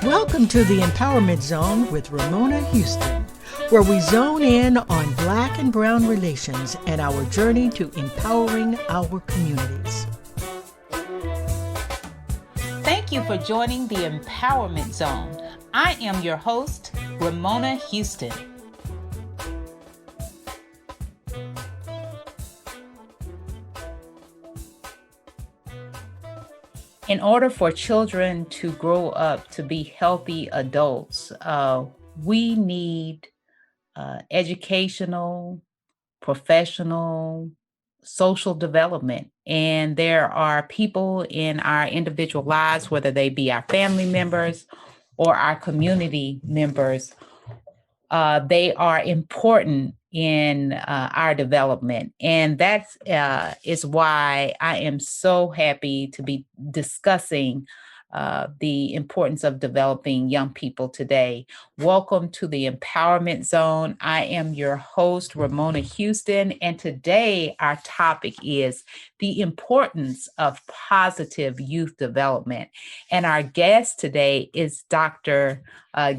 Welcome to the Empowerment Zone with Ramona Houston, where we zone in on Black and Brown relations and our journey to empowering our communities. Thank you for joining the Empowerment Zone. I am your host, Ramona Houston. In order for children to grow up to be healthy adults, we need educational, professional, social development. And there are people in our individual lives, whether they be our family members or our community members, they are important in our development. And that is why I am so happy to be discussing the importance of developing young people today. Welcome to the Empowerment Zone. I am your host, Ramona Houston, and today our topic is the importance of positive youth development. And our guest today is Dr.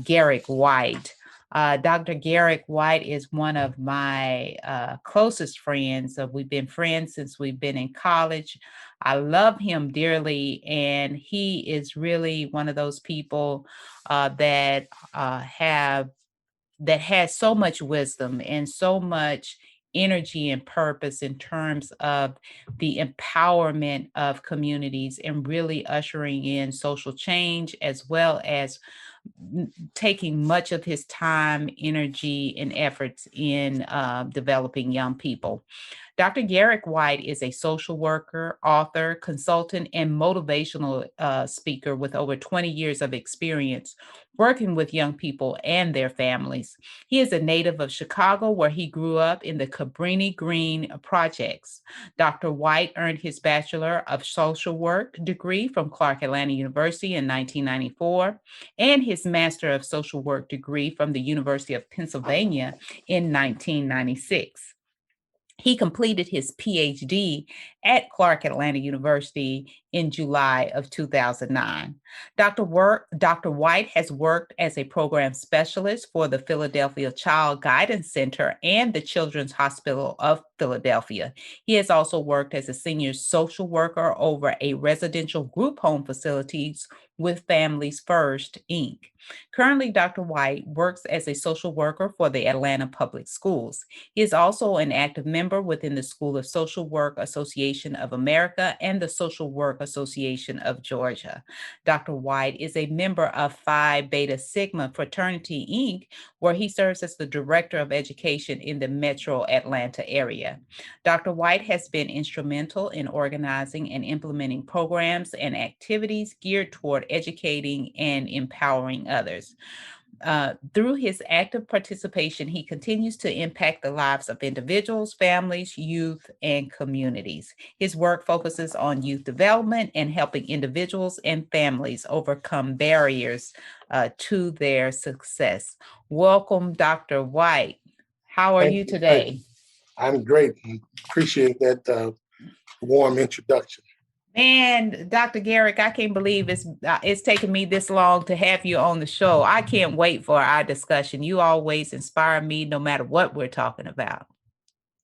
Garrick White. Dr. Garrick White is one of my closest friends. We've been friends since we've been in college. I love him dearly, and he is really one of those people that has so much wisdom and so much energy and purpose in terms of the empowerment of communities and really ushering in social change, as well as taking much of his time, energy, and efforts in developing young people. Dr. Garrick White is a social worker, author, consultant, and motivational speaker with over 20 years of experience working with young people and their families. He is a native of Chicago, where he grew up in the Cabrini Green projects. Dr. White earned his Bachelor of Social Work degree from Clark Atlanta University in 1994 and his Master of Social Work degree from the University of Pennsylvania in 1996. He completed his PhD at Clark Atlanta University in July of 2009. Dr. White has worked as a program specialist for the Philadelphia Child Guidance Center and the Children's Hospital of Philadelphia. He has also worked as a senior social worker over a residential group home facilities with Families First, Inc. Currently, Dr. White works as a social worker for the Atlanta Public Schools. He is also an active member within the School of Social Work Association of America and the Social Work Association of Georgia. Dr. White is a member of Phi Beta Sigma Fraternity, Inc., where he serves as the Director of Education in the Metro Atlanta area. Dr. White has been instrumental in organizing and implementing programs and activities geared toward educating and empowering others. Through his active participation, he continues to impact the lives of individuals, families, youth, and communities. His work focuses on youth development and helping individuals and families overcome barriers to their success. Welcome, Dr. White. How are you today? I'm great. Appreciate that warm introduction. Man, Dr. Garrick, I can't believe it's taken me this long to have you on the show. I can't wait for our discussion. You always inspire me no matter what we're talking about.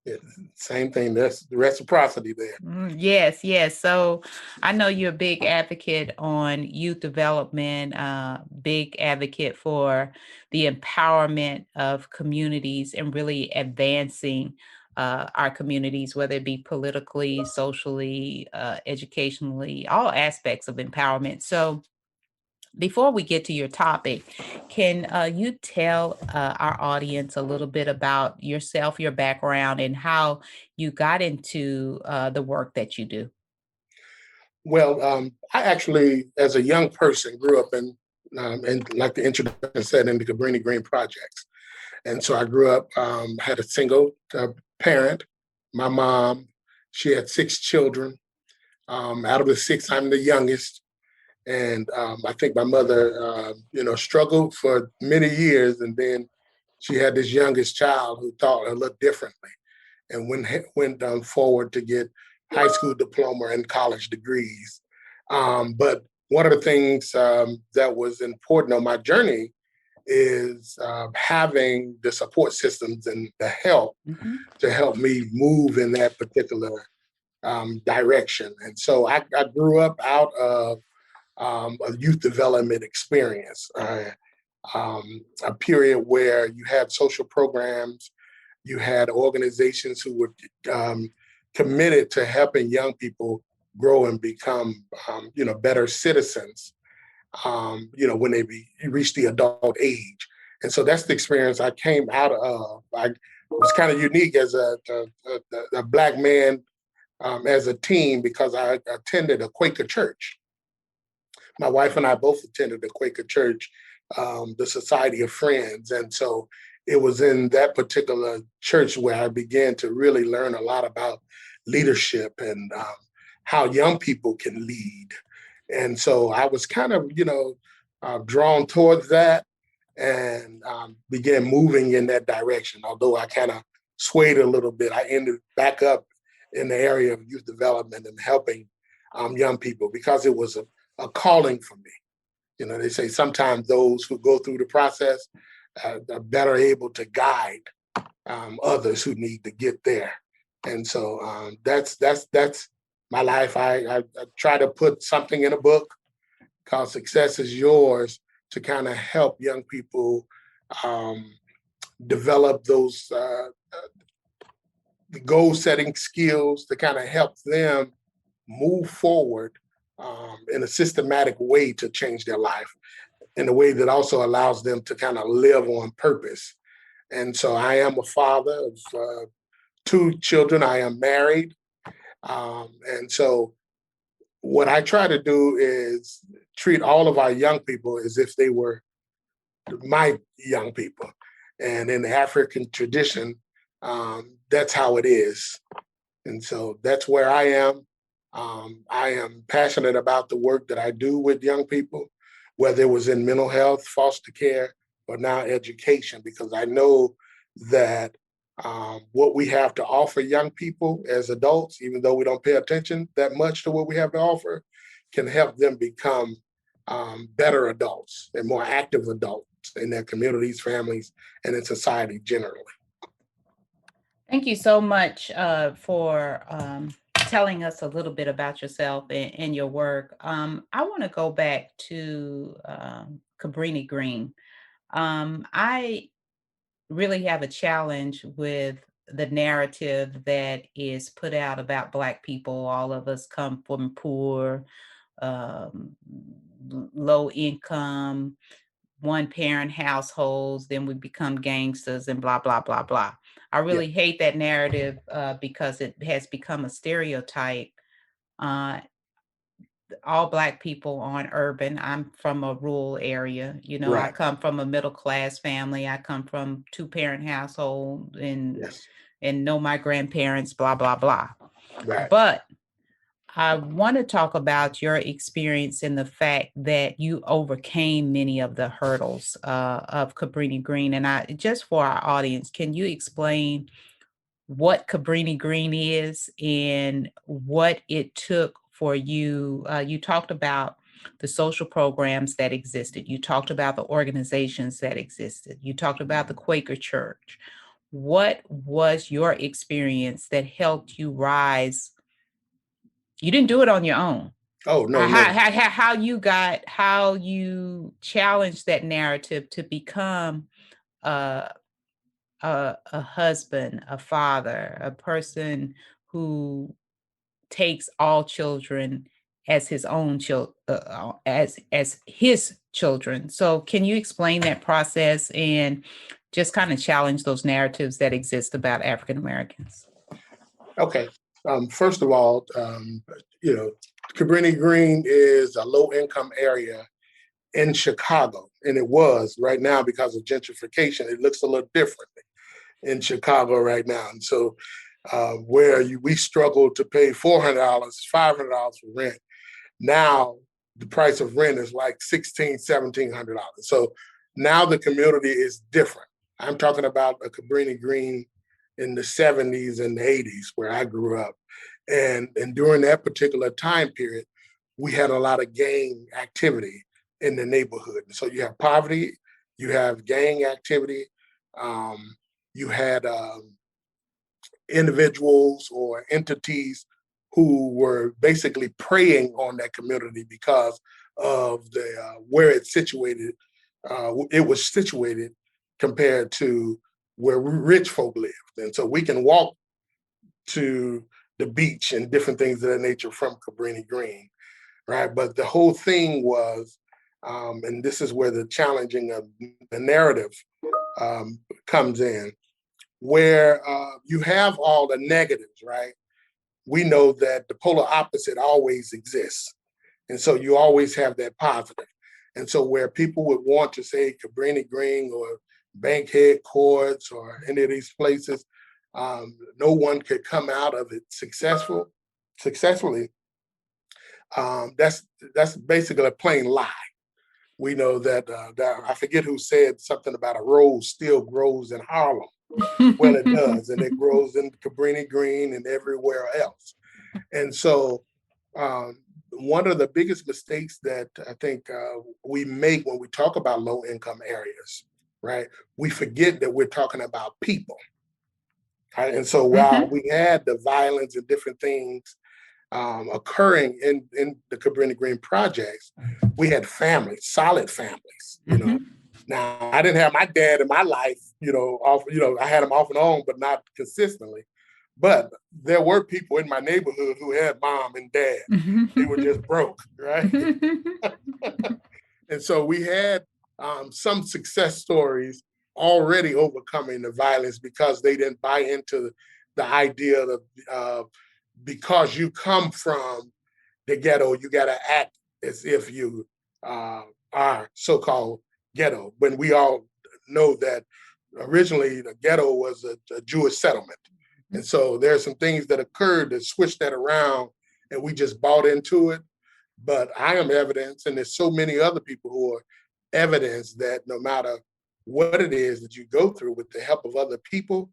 Yeah, same thing. That's the reciprocity there. Yes. So I know you're a big advocate on youth development, big advocate for the empowerment of communities and really advancing our communities, whether it be politically, socially, educationally, all aspects of empowerment. So before we get to your topic, can you tell our audience a little bit about yourself, your background, and how you got into the work that you do? Well, I actually, as a young person, grew up in like the introduction said, in the Cabrini Green projects. And so I grew up, had a single parent. My mom, she had 6 children. Out of the 6, I'm the youngest. And I think my mother, struggled for many years. And then she had this youngest child who thought a little differently and went forward to get high school diploma and college degrees. But one of the things that was important on my journey is having the support systems and the help to help me move in that particular direction. And so I grew up out of a youth development experience, a period where you had social programs, you had organizations who were committed to helping young people grow and become, better citizens, when they reach the adult age. And so that's the experience I came out of. I was kind of unique as a Black man as a teen because I attended a Quaker church. My wife and I both attended the Quaker church, the Society of Friends. And so it was in that particular church where I began to really learn a lot about leadership and how young people can lead. And so I was kind of, drawn towards that and began moving in that direction. Although I kind of swayed a little bit, I ended back up in the area of youth development and helping young people because it was a calling for me. They say sometimes those who go through the process are better able to guide others who need to get there. And so that's my life. I try to put something in a book called Success is Yours to kind of help young people develop those goal-setting skills to kind of help them move forward in a systematic way to change their life in a way that also allows them to kind of live on purpose. And so I am a father of 2 children. I am married. And so what I try to do is treat all of our young people as if they were my young people. And in the African tradition, that's how it is. And so that's where I am. I am passionate about the work that I do with young people, whether it was in mental health, foster care, or now education, because I know that what we have to offer young people as adults, even though we don't pay attention that much to what we have to offer, can help them become better adults and more active adults in their communities, families, and in society generally. Thank you so much for telling us a little bit about yourself and your work. I want to go back to Cabrini Green. I really have a challenge with the narrative that is put out about Black people. All of us come from poor, um, low income, one parent households, then we become gangsters and blah, blah, blah, blah. I Yeah. really hate that narrative because it has become a stereotype. Uh, all Black people aren't urban. I'm from a rural area. I Right. come from a middle class family. I come from 2-parent household Yes. and know my grandparents, blah, blah, blah. Right. But I want to talk about your experience in the fact that you overcame many of the hurdles of Cabrini Green. And just for our audience, can you explain what Cabrini Green is and what it took for you? You talked about the social programs that existed. You talked about the organizations that existed. You talked about the Quaker Church. What was your experience that helped you rise? You didn't do it on your own. Oh, no, How, never. how you challenged that narrative to become uh, a husband, a father, a person who takes all children as his own as his children. So, can you explain that process and just kind of challenge those narratives that exist about African Americans? Okay. First of all, Cabrini Green is a low-income area in Chicago, and it was right now because of gentrification. It looks a little differently in Chicago right now, and so where we struggle to pay $400, $500 for rent, now the price of rent is like $1,600, $1,700. So now the community is different. I'm talking about a Cabrini Green in the 70s and the 80s where I grew up. And during that particular time period, we had a lot of gang activity in the neighborhood. And so you have poverty, you have gang activity, you had individuals or entities who were basically preying on that community because of the where it's situated. It was situated compared to where rich folk lived, and so we can walk to the beach and different things of that nature from Cabrini Green, right? But the whole thing was, and this is where the challenging of the narrative comes in, where you have all the negatives, right? We know that the polar opposite always exists. And so you always have that positive. And so where people would want to say Cabrini Green or Bankhead Courts or any of these places, no one could come out of it successfully. That's basically a plain lie. We know that, I forget who said something about a rose still grows in Harlem. Well, it does, and it grows in Cabrini Green and everywhere else. And so one of the biggest mistakes that I think we make when we talk about low income areas, right? We forget that we're talking about people. Right? And so while we had the violence and different things occurring in the Cabrini Green projects, we had families, solid families, you know. Now, I didn't have my dad in my life, I had him off and on, but not consistently. But there were people in my neighborhood who had mom and dad. They were just broke, right? And so we had some success stories already overcoming the violence because they didn't buy into the idea of because you come from the ghetto, you got to act as if you are so-called ghetto, when we all know that originally the ghetto was a Jewish settlement. And so there's some things that occurred that switched that around and we just bought into it. But I am evidence, and there's so many other people who are evidence that no matter what it is that you go through with the help of other people,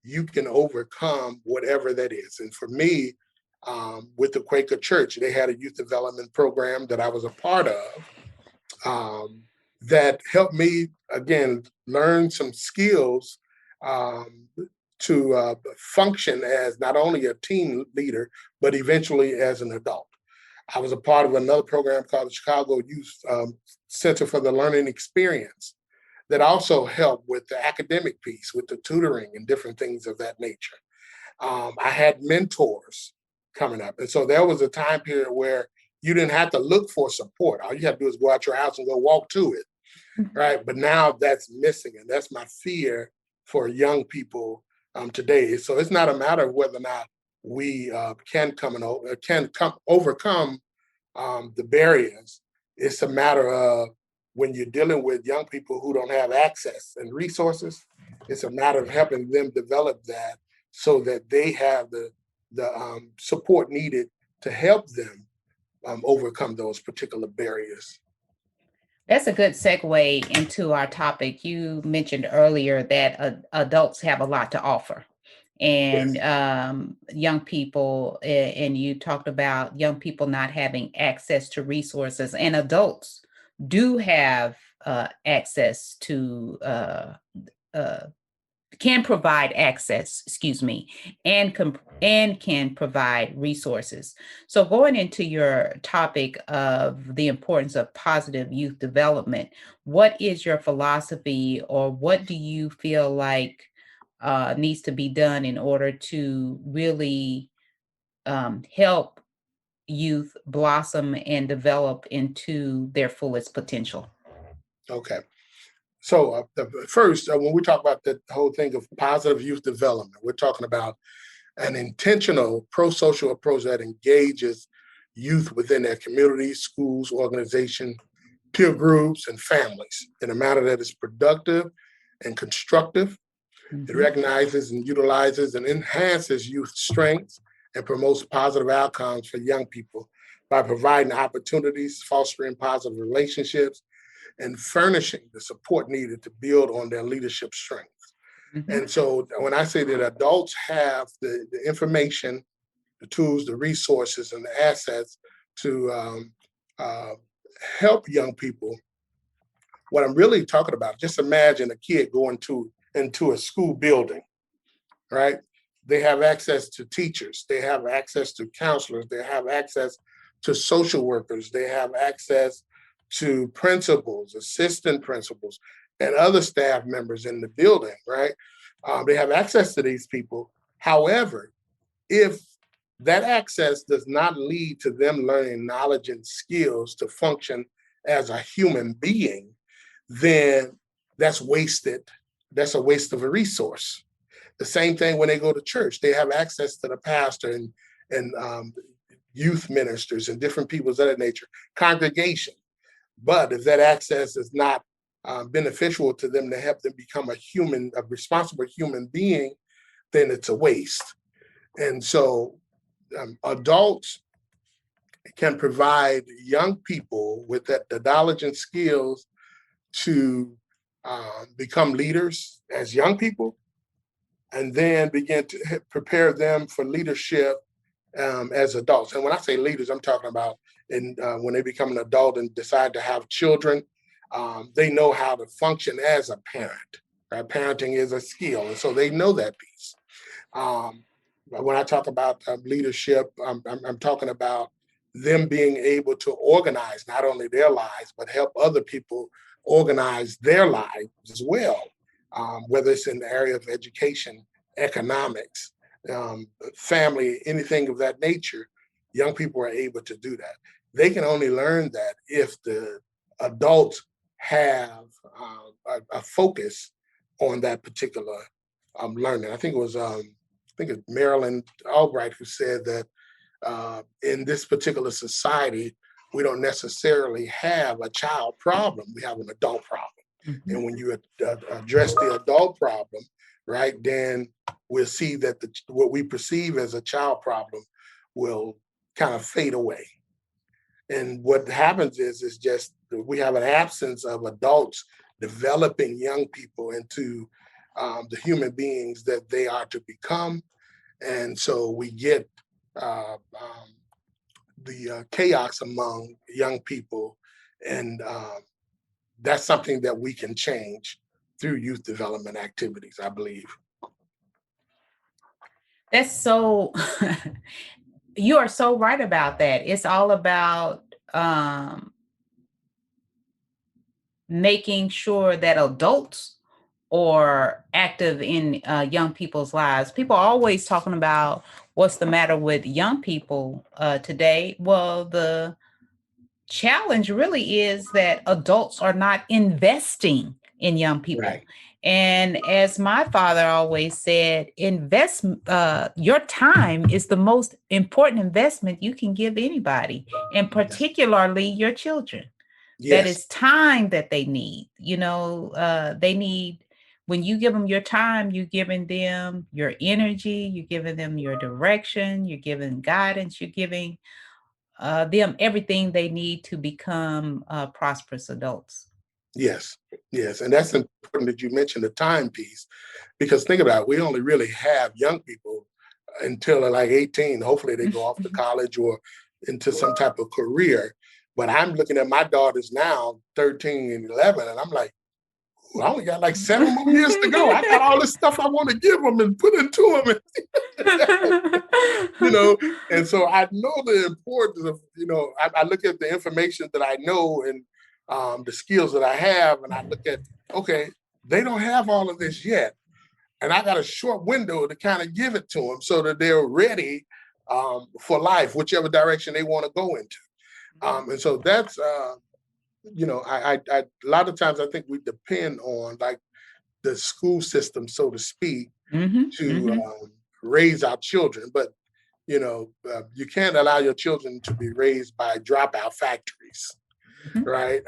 you can overcome whatever that is. And for me, with the Quaker Church, they had a youth development program that I was a part of that helped me, again, learn some skills to function as not only a team leader, but eventually as an adult. I was a part of another program called the Chicago Youth Center for the Learning Experience that also helped with the academic piece, with the tutoring and different things of that nature. I had mentors coming up. And so there was a time period where you didn't have to look for support. All you have to do is go out your house and go walk to it, right? But now that's missing, and that's my fear for young people today. So it's not a matter of whether or not we can overcome the barriers. It's a matter of when you're dealing with young people who don't have access and resources, it's a matter of helping them develop that so that they have the support needed to help them overcome those particular barriers. That's a good segue into our topic. You mentioned earlier that adults have a lot to offer, and young people, and you talked about young people not having access to resources, and adults do have access to can provide access, and can provide resources. So going into your topic of the importance of positive youth development, what is your philosophy, or what do you feel like needs to be done in order to really help youth blossom and develop into their fullest potential? Okay. So first, when we talk about the whole thing of positive youth development, we're talking about an intentional pro-social approach that engages youth within their communities, schools, organizations, peer groups, and families in a manner that is productive and constructive. It recognizes and utilizes and enhances youth strengths and promotes positive outcomes for young people by providing opportunities, fostering positive relationships, and furnishing the support needed to build on their leadership strengths. And so when I say that adults have the information, the tools, the resources, and the assets to help young people, what I'm really talking about, just imagine a kid going into a school building, right? They have access to teachers, they have access to counselors, they have access to social workers, they have access to principals, assistant principals, and other staff members in the building, right? They have access to these people. However, if that access does not lead to them learning knowledge and skills to function as a human being, then that's wasted. That's a waste of a resource. The same thing when they go to church, they have access to the pastor and youth ministers and different people of that nature, congregation. But if that access is not beneficial to them to help them become a responsible human being, then it's a waste. And so adults can provide young people with the knowledge and skills to become leaders as young people, and then begin to prepare them for leadership as adults. And when I say leaders, I'm talking about when they become an adult and decide to have children, they know how to function as a parent. Right? Parenting is a skill, and so they know that piece. When I talk about leadership, I'm talking about them being able to organize not only their lives, but help other people organize their lives as well, whether it's in the area of education, economics, family, anything of that nature. Young people are able to do that. They can only learn that if the adults have a focus on that particular learning. I think it's Marilyn Albright who said that in this particular society, we don't necessarily have a child problem. We have an adult problem. Mm-hmm. And when you address the adult problem, right, then we'll see that what we perceive as a child problem will kind of fade away. And what happens is just we have an absence of adults developing young people into the human beings that they are to become. And so we get the chaos among young people. And that's something that we can change through youth development activities, I believe. That's so, you are so right about that. It's all about making sure that adults are active in young people's lives. People are always talking about what's the matter with young people today. Well, the challenge really is that adults are not investing in young people. Right. And as my father always said, your time is the most important investment you can give anybody, and particularly your children. Yes. That is time that they need. They need, when you give them your time, you're giving them your energy, you're giving them your direction, you're giving guidance, you're giving them everything they need to become prosperous adults. Yes. And that's important that you mentioned the time piece, because think about it, we only really have young people until they're like 18. Hopefully they go off to college or into some type of career. But I'm looking at my daughters now, 13 and 11, and I'm like, I only got like 7 more years to go. I got all this stuff I want to give them and put into them. And so I know the importance of, I look at the information that I know and the skills that I have, and I look at, okay, they don't have all of this yet. And I got a short window to kind of give it to them so that they're ready for life, whichever direction they want to go into. And so that's, I a lot of times I think we depend on like the school system, so to speak, to raise our children. But, you can't allow your children to be raised by dropout factories, right?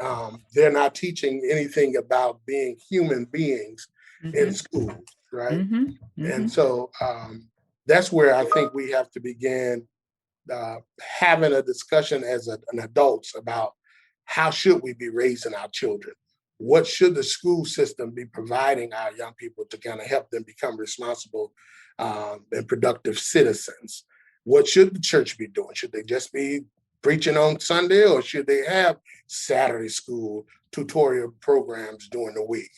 They're not teaching anything about being human beings in school, right? And so that's where I think we have to begin having a discussion as an adults about how should we be raising our children? What should the school system be providing our young people to kind of help them become responsible and productive citizens? What should the church be doing? Should they just be preaching on Sunday, or should they have Saturday school tutorial programs during the week?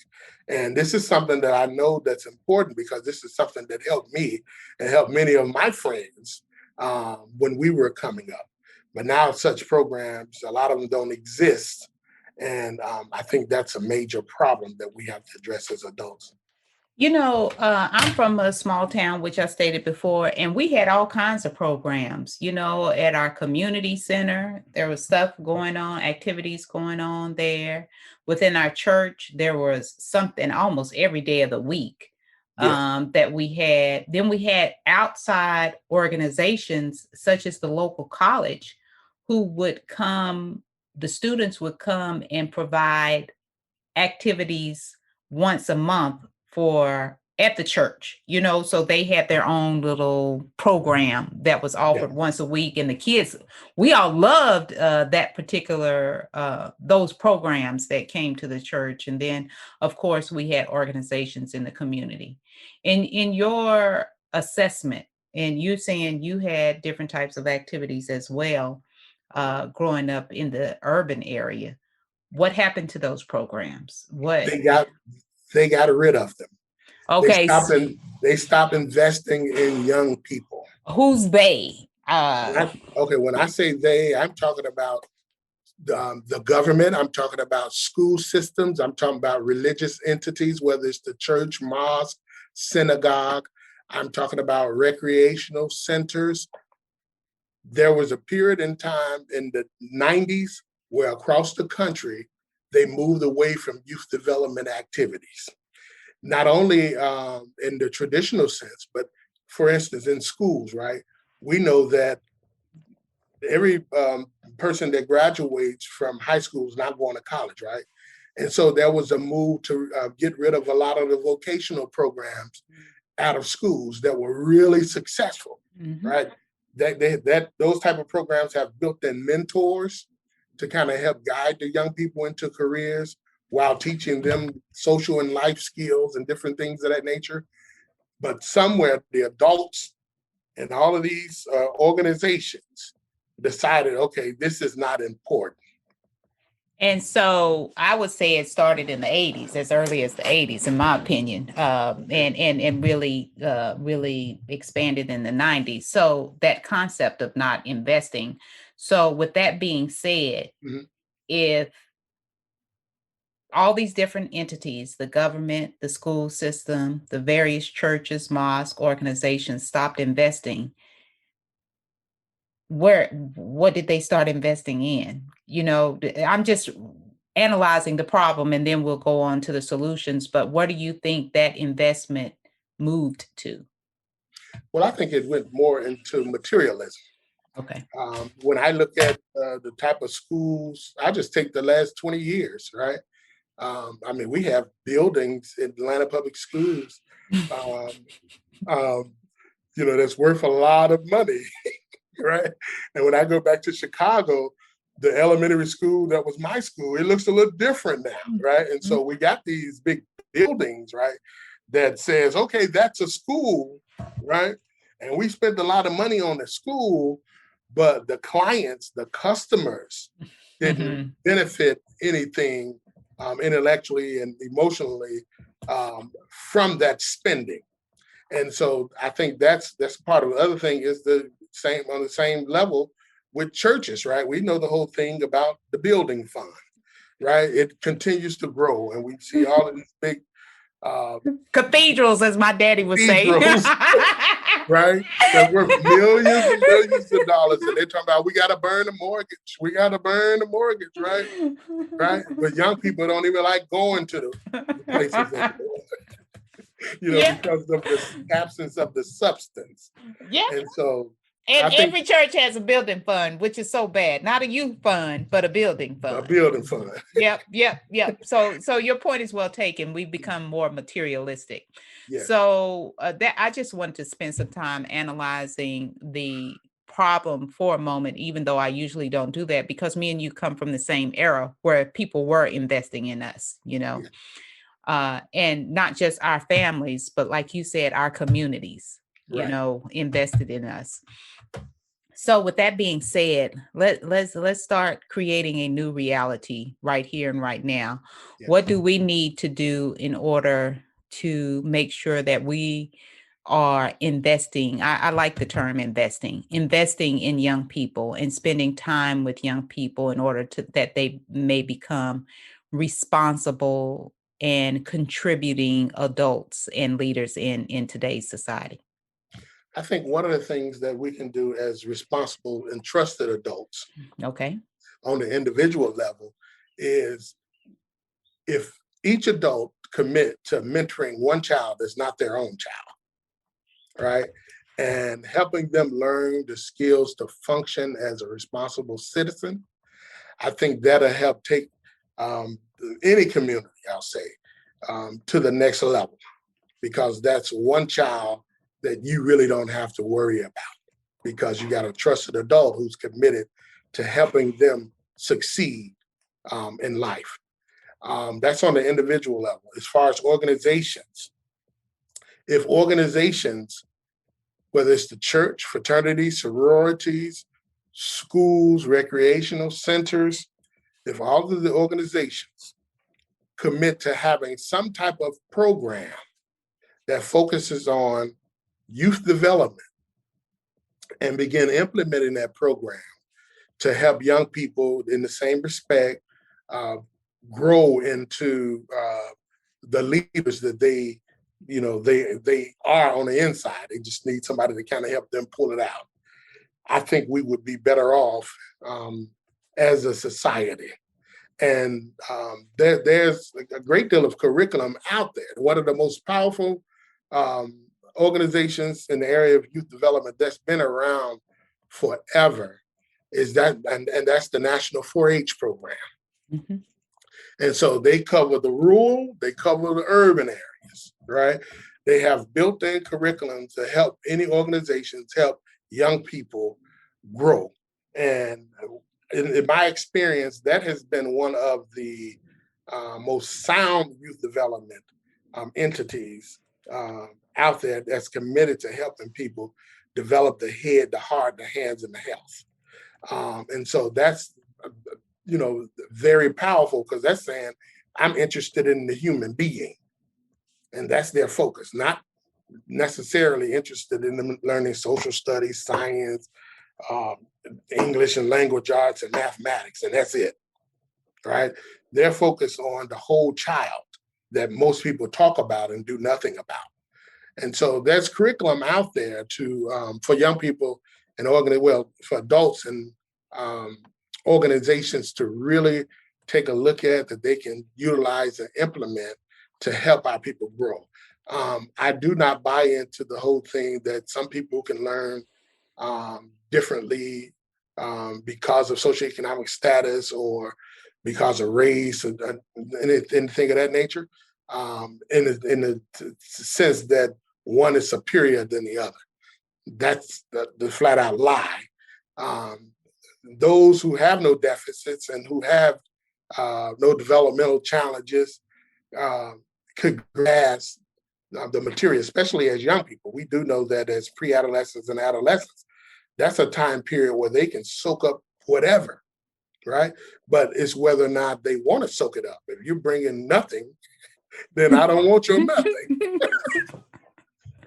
And this is something that I know that's important, because this is something that helped me and helped many of my friends when we were coming up. But now such programs, a lot of them don't exist. And I think that's a major problem that we have to address as adults. I'm from a small town, which I stated before, and we had all kinds of programs. At our community center, there was stuff going on, activities going on there. Within our church, there was something almost every day of the week that we had. Then we had outside organizations, such as the local college, who would come, the students would come and provide activities once a month at the church, so they had their own little program that was offered once a week. And the kids, we all loved that particular, those programs that came to the church. And then, of course, we had organizations in the community. In your assessment, and you saying you had different types of activities as well, growing up in the urban area, what happened to those programs? They got rid of them. Okay. They stopped investing in young people. Who's they? When I say they, I'm talking about the government. I'm talking about school systems. I'm talking about religious entities, whether it's the church, mosque, synagogue. I'm talking about recreational centers. There was a period in time in the 90s where across the country, they moved away from youth development activities. Not only in the traditional sense, but for instance, in schools, right? We know that every person that graduates from high school is not going to college, right? And so there was a move to get rid of a lot of the vocational programs out of schools that were really successful, right? Those type of programs have built-in mentors to kind of help guide the young people into careers while teaching them social and life skills and different things of that nature. But somewhere the adults and all of these organizations decided, okay, this is not important. And so I would say it started in the 80s, as early as the 80s, in my opinion, and really expanded in the 90s. So that concept of not investing. So with that being said, if all these different entities, the government, the school system, the various churches, mosque, organizations stopped investing, what did they start investing in? I'm just analyzing the problem, and then we'll go on to the solutions. But what do you think that investment moved to? Well, I think it went more into materialism. Okay. When I look at the type of schools, I just take the last 20 years, right? We have buildings in Atlanta Public Schools, that's worth a lot of money, right? And when I go back to Chicago, the elementary school that was my school, it looks a little different now, right? And so we got these big buildings, right, that says, okay, that's a school, right? And we spent a lot of money on the school, but the clients, the customers didn't benefit anything intellectually and emotionally from that spending. And so I think that's part of the other thing is on the same level with churches, right? We know the whole thing about the building fund, right? It continues to grow, and we see all of these big cathedrals, as my daddy would say, right? That's worth millions and millions of dollars, and they're talking about we got to burn the mortgage. We got to burn the mortgage, right? Right? But young people don't even like going to the places anymore. Because of the absence of the substance. Yeah. And so every church has a building fund, which is so bad. Not a youth fund, but a building fund. A building fund. Yep. So your point is well taken. We've become more materialistic. Yes. So that I just wanted to spend some time analyzing the problem for a moment, even though I usually don't do that, because me and you come from the same era where people were investing in us, Yeah. And not just our families, but like you said, our communities, invested in us. So with that being said, let's start creating a new reality right here and right now. Yeah. What do we need to do in order to make sure that we are investing? I like the term investing in young people and spending time with young people in order to that they may become responsible and contributing adults and leaders in today's society. I think one of the things that we can do as responsible and trusted adults Okay. on the individual level is, if each adult commit to mentoring one child that's not their own child, right? And helping them learn the skills to function as a responsible citizen, I think that'll help take um, any community, I'll say, to the next level, because that's one child that you really don't have to worry about, because you got a trusted adult who's committed to helping them succeed in life. That's on the individual level. As far as organizations, if organizations, whether it's the church, fraternities, sororities, schools, recreational centers, if all of the organizations commit to having some type of program that focuses on youth development and begin implementing that program to help young people in the same respect uh, grow into the leaders that they are on the inside. They just need somebody to kind of help them pull it out. I think we would be better off as a society. And there's a great deal of curriculum out there. One of the most powerful organizations in the area of youth development that's been around forever is that, and that's the National 4-H program. Mm-hmm. And so they cover the rural, they cover the urban areas, right? They have built-in curriculum to help any organizations help young people grow. And in my experience, that has been one of the most sound youth development entities out there that's committed to helping people develop the head, the heart, the hands, and the health. And so that's, very powerful, because that's saying I'm interested in the human being. And that's their focus, not necessarily interested in them learning social studies, science, English and language arts, and mathematics, and that's it, right? They're focused on the whole child that most people talk about and do nothing about. And so there's curriculum out there to for young people and for adults and organizations to really take a look at, that they can utilize and implement to help our people grow. I do not buy into the whole thing that some people can learn differently because of socioeconomic status or because of race and anything of that nature, in the sense that one is superior than the other. That's the flat out lie. Those who have no deficits and who have no developmental challenges could grasp the material, especially as young people. We do know that as pre-adolescents and adolescents, that's a time period where they can soak up whatever, right? But it's whether or not they want to soak it up. If you're bringing nothing, then I don't want your nothing,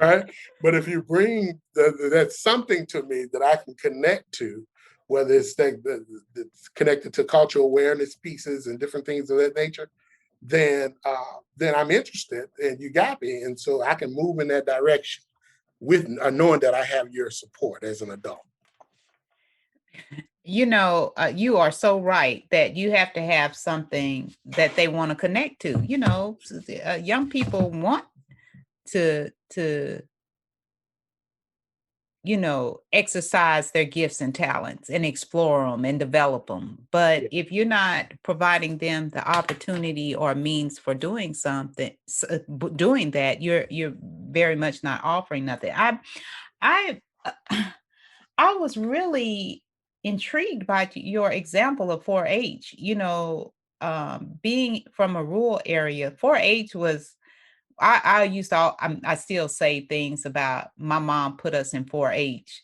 right? But if you bring that's something to me that I can connect to, whether it's connected to cultural awareness pieces and different things of that nature, then I'm interested, and you got me, and so I can move in that direction with knowing that I have your support as an adult. You are so right that you have to have something that they want to connect to. Young people want to exercise their gifts and talents and explore them and develop them. But if you're not providing them the opportunity or means for doing that, you're very much not offering nothing. I was really intrigued by your example of 4-H. Being from a rural area, 4-H was. I used to. I still say things about my mom put us in 4-H,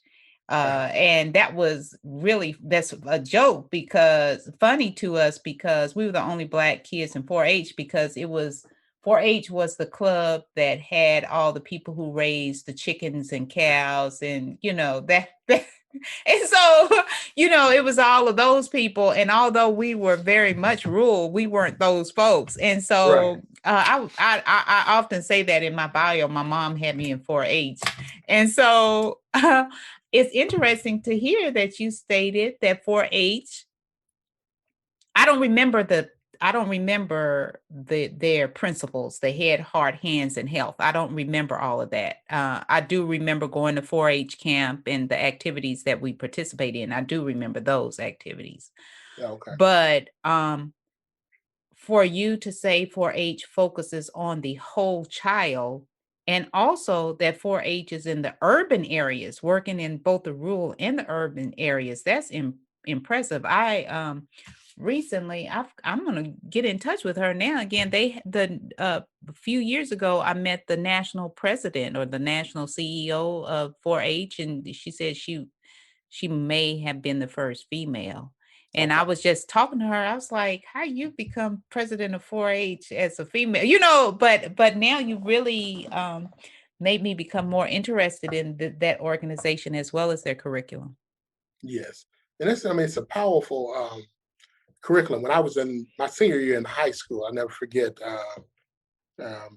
And that was really, that's a joke, because funny to us, because we were the only Black kids in 4-H, because 4-H was the club that had all the people who raised the chickens and cows, and that and so it was all of those people. And although we were very much rural, we weren't those folks. And so I often say that in my bio, my mom had me in 4-H. And so it's interesting to hear that you stated that 4-H. I don't remember their principles. They had heart, hands, and health. I don't remember all of that. I do remember going to 4-H camp and the activities that we participate in. I do remember those activities. Okay. But for you to say 4-H focuses on the whole child, and also that 4-H is in the urban areas, working in both the rural and the urban areas, that's impressive. I recently, I'm going to get in touch with her now again. A few years ago, I met the national president or the national CEO of 4-H, and she said she may have been the first female. And I was just talking to her. I was like, "How you become president of 4-H as a female?" But now you really made me become more interested in that organization as well as their curriculum. Yes, and it's a powerful curriculum. When I was in my senior year in high school, I'll never forget. The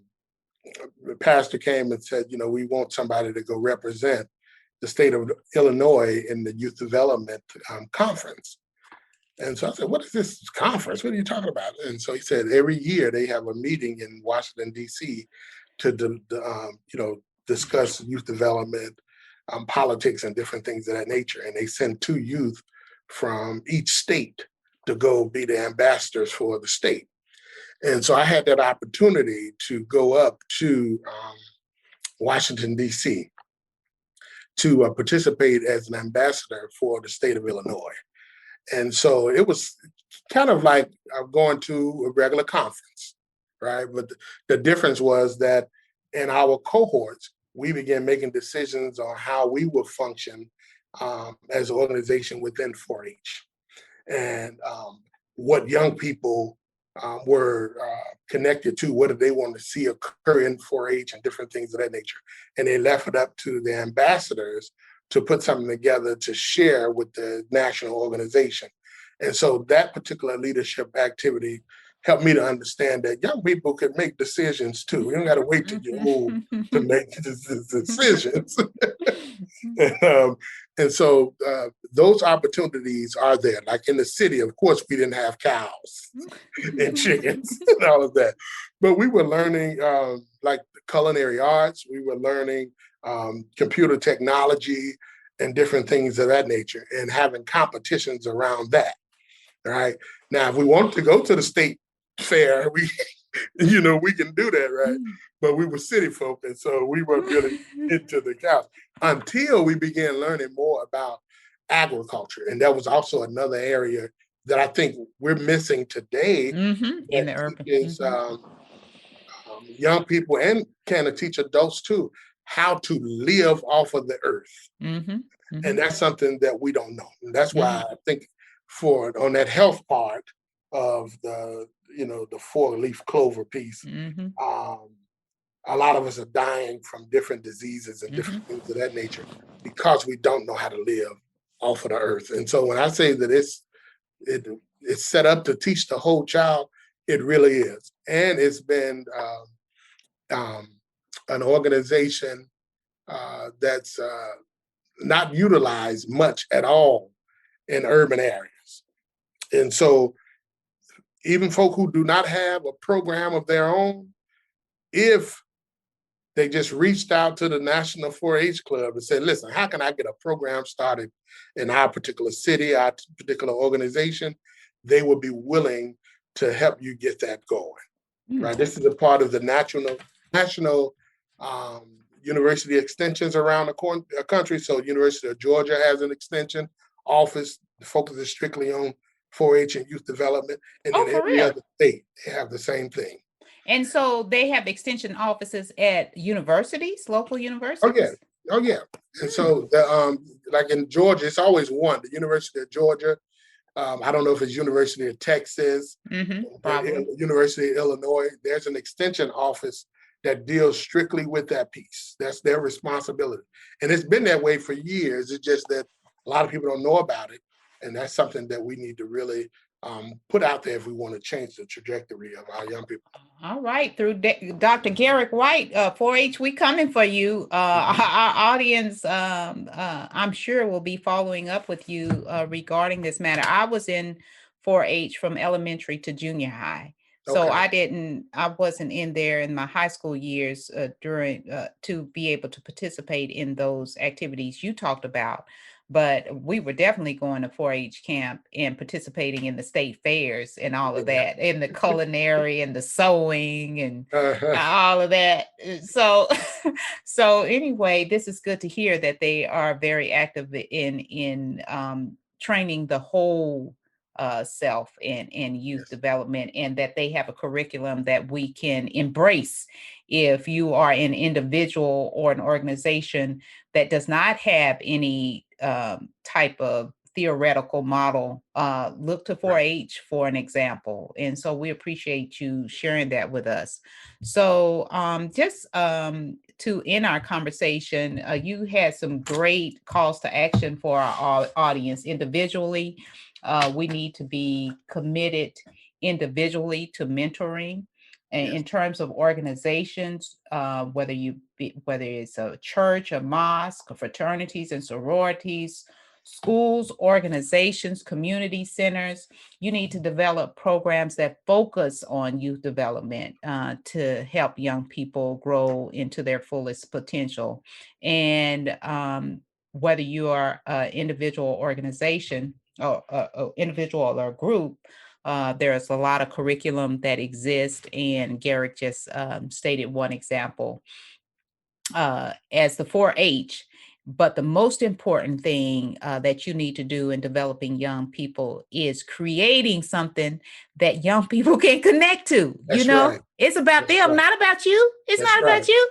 pastor came and said, we want somebody to go represent the state of Illinois in the youth development conference. And so I said, what is this conference? What are you talking about? And so he said, every year they have a meeting in Washington, D.C. to discuss youth development, politics, and different things of that nature. And they send 2 youth from each state to go be the ambassadors for the state. And so I had that opportunity to go up to Washington, D.C. to participate as an ambassador for the state of Illinois. And so it was kind of like going to a regular conference, right? But the difference was that in our cohorts, we began making decisions on how we would function as an organization within 4-H, and what young people were connected to, what did they want to see occur in 4-H and different things of that nature. And they left it up to the ambassadors to put something together to share with the national organization. And so that particular leadership activity helped me to understand that young people can make decisions too. You don't got to wait till you're old to make decisions. And so those opportunities are there. Like in the city, of course, we didn't have cows and chickens and all of that. But we were learning like culinary arts. We were learning computer technology and different things of that nature, and having competitions around that. Right now, if we wanted to go to the state fair, we can do that, right? But we were city folk, and so we weren't really into the cows until we began learning more about agriculture. And that was also another area that I think we're missing today in the urban. Is young people, and kind of teach adults too, how to live off of the earth. And that's something that we don't know. And that's why I think on that health part of the 4-leaf clover piece, a lot of us are dying from different diseases and different things of that nature because we don't know how to live off of the earth. And so when I say that it's set up to teach the whole child, it really is. And it's been an organization that's not utilized much at all in urban areas. And so even folk who do not have a program of their own, if they just reached out to the National 4-H Club and said, listen, how can I get a program started in our particular city, our particular organization, they would be willing to help you get that going, right? This is a part of the national university extensions around the country. So University of Georgia has an extension office. The focus is strictly on 4-H and youth development. And then every other state, they have the same thing. And so they have extension offices at universities, local universities? Oh yeah. And so like in Georgia, it's always one. The University of Georgia. I don't know if it's University of Texas, Probably. University of Illinois. There's an extension office that deals strictly with that piece. That's their responsibility. And it's been that way for years. It's just that a lot of people don't know about it. And that's something that we need to really put out there if we want to change the trajectory of our young people. All right, through Dr. Garrick White, 4-H, we coming for you. Our audience, I'm sure, will be following up with you regarding this matter. I was in 4-H from elementary to junior high. So Okay. I wasn't in there in my high school years during to be able to participate in those activities you talked about. But we were definitely going to 4-H camp and participating in the state fairs and all of Yeah. that, in the culinary and the sewing and Uh-huh. all of that. So, so anyway, this is good to hear that they are very active in training the whole self and youth Yes. development, and that they have a curriculum that we can embrace if you are an individual or an organization that does not have any type of theoretical model. Look to Right. 4-H for an example. And so we appreciate you sharing that with us. So just to end our conversation, you had some great calls to action for our audience individually. We need to be committed individually to mentoring. Yes. In terms of organizations, whether it's a church, a mosque, fraternities and sororities, schools, organizations, community centers, you need to develop programs that focus on youth development to help young people grow into their fullest potential. And whether you are an individual organization or individual or a group, there's a lot of curriculum that exists, and Garrick just stated one example as the 4-H. But the most important thing that you need to do in developing young people is creating something that young people can connect to. That's right. It's about That's them, right. not about you. It's That's not right. about you.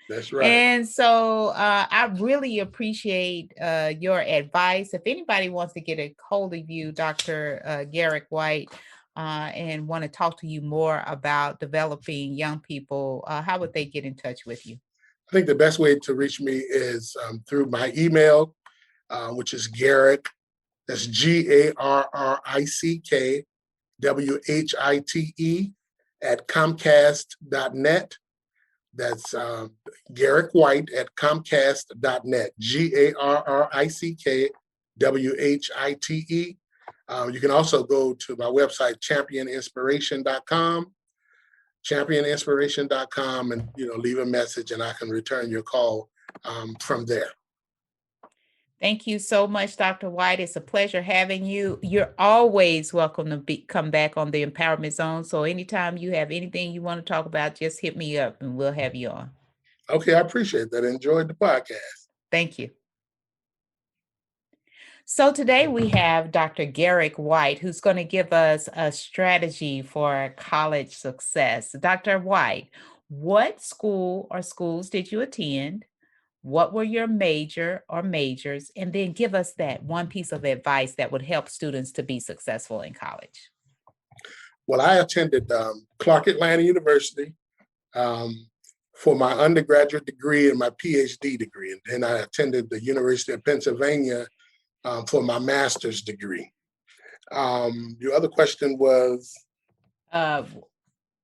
That's right. And so I really appreciate your advice. If anybody wants to get a hold of you, Dr. Garrick White, and want to talk to you more about developing young people, how would they get in touch with you? I think the best way to reach me is through my email, which is Garrick. That's GarrickWhite at Comcast.net. That's Garrick White at Comcast.net. GarrickWhite. You can also go to my website, championinspiration.com, and leave a message, and I can return your call from there. Thank you so much, Dr. White. It's a pleasure having you. You're always welcome to come back on the Empowerment Zone. So anytime you have anything you want to talk about, just hit me up and we'll have you on. Okay, I appreciate that. Enjoyed the podcast. Thank you. So today we have Dr. Garrick White, who's going to give us a strategy for college success. Dr. White, what school or schools did you attend? What were your major or majors? And then give us that one piece of advice that would help students to be successful in college. Well, I attended Clark Atlanta University for my undergraduate degree and my PhD degree. And then I attended the University of Pennsylvania for my master's degree. Your other question was?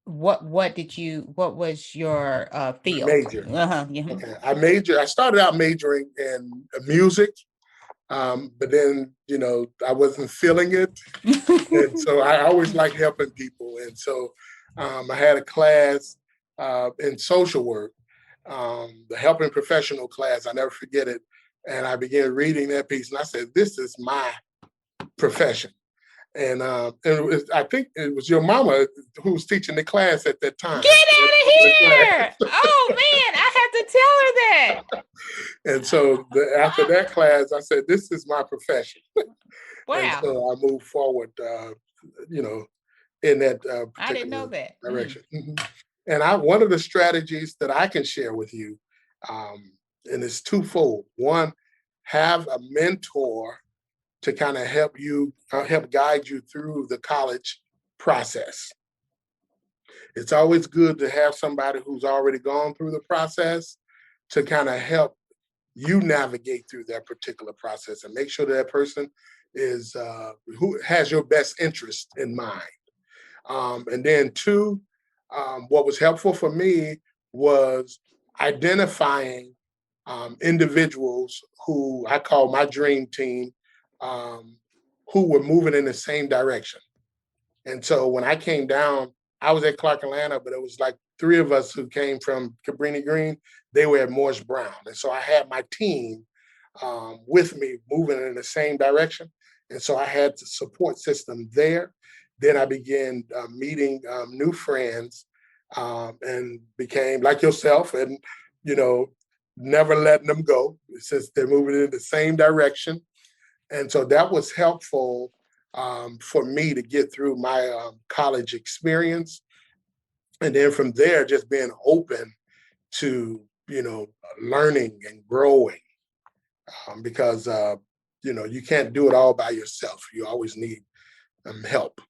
What was your field? Major. Yeah. Okay. I started out majoring in music, but then, I wasn't feeling it. And so I always like helping people. And so I had a class in social work, the helping professional class. I never forget it. And I began reading that piece and I said, this is my profession. And I think it was your mama who was teaching the class at that time. Get out of here! Oh man, I have to tell her that. And so after that class, I said, "This is my profession." Wow! And so I moved forward, in that particular I didn't know that direction. Mm-hmm. And one of the strategies that I can share with you and it's twofold. One, have a mentor to kind of help guide you through the college process. It's always good to have somebody who's already gone through the process to kind of help you navigate through that particular process and make sure that person is who has your best interest in mind. And then two, what was helpful for me was identifying individuals who I call my dream team, who were moving in the same direction. And so when I came down, I was at Clark Atlanta, but it was like three of us who came from Cabrini Green. They were at Morris Brown. And so I had my team with me moving in the same direction. And so I had the support system there. Then I began meeting new friends and became like yourself and, never letting them go since they're moving in the same direction. And so that was helpful for me to get through my college experience. And then from there, just being open to, learning and growing because, you can't do it all by yourself. You always need help.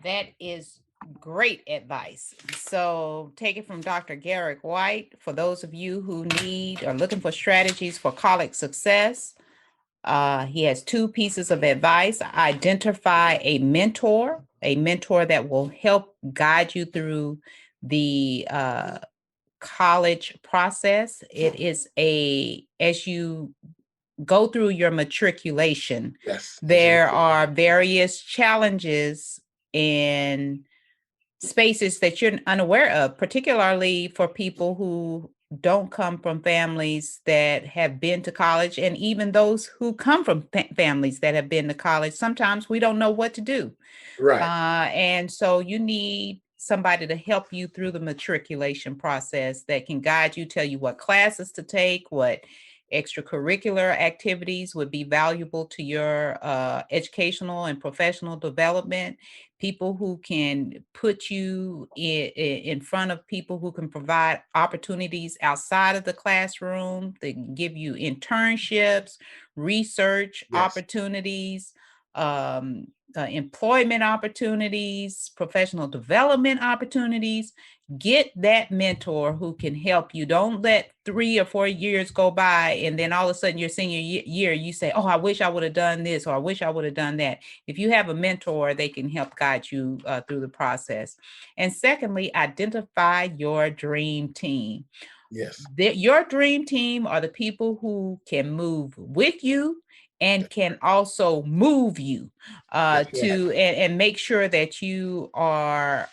That is great advice. So take it from Dr. Garrick White. For those of you who need or looking for strategies for college success, he has two pieces of advice. Identify a mentor that will help guide you through the college process. It is as you go through your matriculation, Yes, there are various challenges and spaces that you're unaware of, particularly for people who don't come from families that have been to college, and even those who come from families that have been to college. Sometimes we don't know what to do. Right. And so you need somebody to help you through the matriculation process that can guide you, tell you what classes to take, what extracurricular activities would be valuable to your educational and professional development, people who can put you in front of people who can provide opportunities outside of the classroom. They can give you internships, research opportunities, employment opportunities, professional development opportunities. Get that mentor who can help you. Don't let 3 or 4 years go by and then all of a sudden your senior year, you say, oh, I wish I would have done this, or I wish I would have done that. If you have a mentor, they can help guide you through the process. And secondly, identify your dream team. Yes. Your dream team are the people who can move with you and can also move you and make sure that you are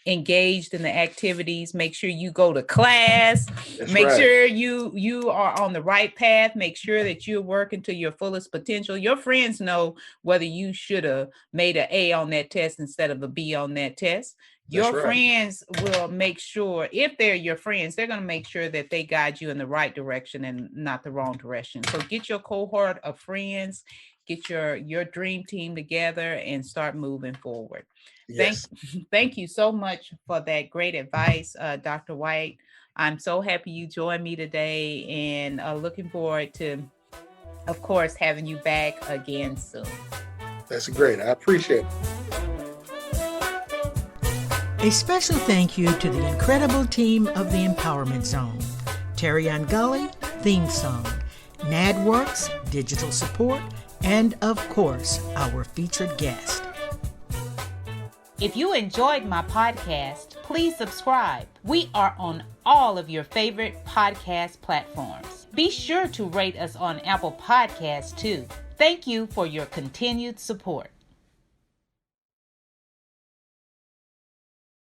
engaged in the activities. Make sure you go to class. Make sure you are on the right path. Make sure that you're working to your fullest potential. Your friends know whether you should have made an A on that test instead of a B on that test. Your friends will make sure, if they're your friends, they're going to make sure that they guide you in the right direction and not the wrong direction. So get your cohort of friends, get your dream team together and start moving forward. Yes. Thank you so much for that great advice, Dr. White. I'm so happy you joined me today and looking forward to, of course, having you back again soon. That's great. I appreciate it. A special thank you to the incredible team of the Empowerment Zone. Terry Gully, theme song, NADWorks, digital support, and of course, our featured guest. If you enjoyed my podcast, please subscribe. We are on all of your favorite podcast platforms. Be sure to rate us on Apple Podcasts too. Thank you for your continued support.